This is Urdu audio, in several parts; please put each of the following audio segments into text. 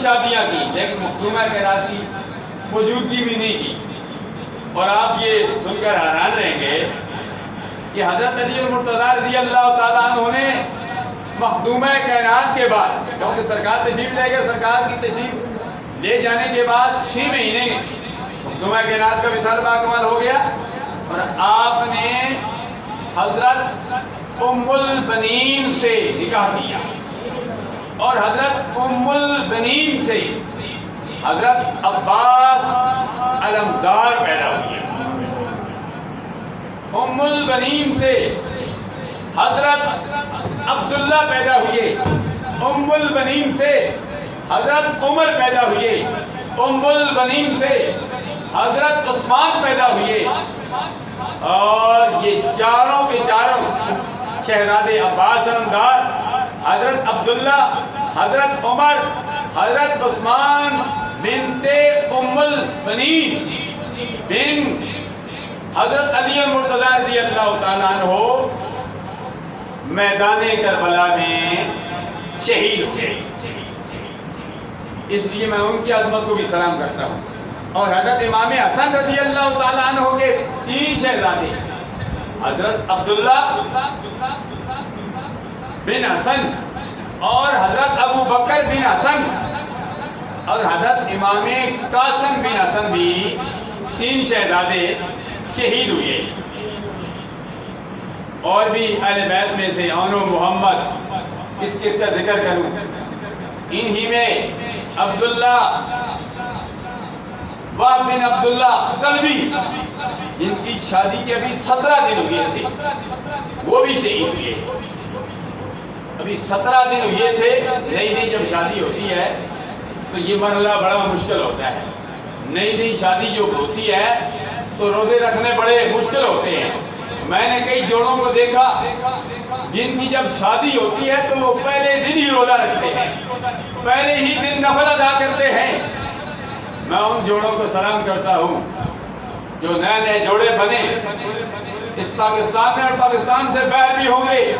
شادیاں کی لیکن مخدومہ کائنات کی موجودگی بھی نہیں کی۔ اور آپ یہ سن کر حیران رہیں گے کہ حضرت علی المرتضیٰ رضی اللہ تعالیٰ عنہ نے مخدومہ کائنات کے بعد، کیونکہ سرکار تشریف لے گئے، سرکار کی تشریف لے جانے کے بعد 6 مہینے مخدومہ کائنات کا وصال باکمال ہو گیا، اور آپ نے حضرت ام البنین سے نکاح کیا، اور حضرت ام البنین سے حضرت عباس علمدار پیدا ہوئے۔ ام البنین سے حضرت عبداللہ پیدا ہوئے، ام البنین سے حضرت عمر پیدا ہوئے، ام البنین سے حضرت عثمان پیدا ہوئے، اور یہ چاروں کے چاروں شہزادے عباس علمدار، حضرت عبداللہ، حضرت عمر، حضرت عثمان بنت ام البنین بن حضرت علی المرتضیٰ رضی اللہ تعالیٰ عنہ میدان کربلا میں شہید ہوئے۔ اس لیے میں ان کی عظمت کو بھی سلام کرتا ہوں۔ اور حضرت امام حسن رضی اللہ تعالیٰ عنہ کے 3 شہزادے، حضرت عبداللہ بن حسن اور حضرت ابو بکر بن حسن اور حضرت امام قاسم بن حسن بھی 3 شہزادے شہید ہوئے۔ اور بھی اہل بیت میں سے اونو محمد، کس کس کا ذکر کروں؟ انہی میں عبداللہ وہب بن عبداللہ قلبی، جن کی شادی کے ابھی 17 دن ہوئے تھے، وہ بھی شہید ہوئے۔ ابھی 17 دن ہوئے تھے، نئی نئی جب شادی ہوتی ہے تو یہ مرحلہ بڑا مشکل ہوتا ہے۔ نئی نئی شادی جو ہوتی ہے تو روزے رکھنے بڑے مشکل ہوتے ہیں۔ میں نے کئی جوڑوں کو دیکھا جن کی جب شادی ہوتی ہے تو وہ پہلے دن ہی روزہ رکھتے ہیں، پہلے ہی دن نفل ادا کرتے ہیں۔ میں ان جوڑوں کو سلام کرتا ہوں جو نئے نئے جوڑے بنے اس پاکستان میں، اور پاکستان سے باہر بھی ہوں گے۔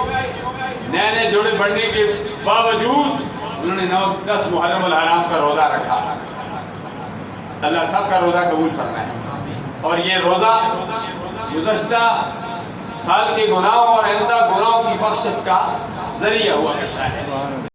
نئے نئے جوڑے بڑھنے کے باوجود انہوں نے 9-10 محرم الحرام کا روزہ رکھا۔ اللہ سب کا روزہ قبول فرمائے، اور یہ روزہ گزشتہ سال کے گناہوں اور آئندہ گناہوں کی بخشش کا ذریعہ ہوا کرتا ہے۔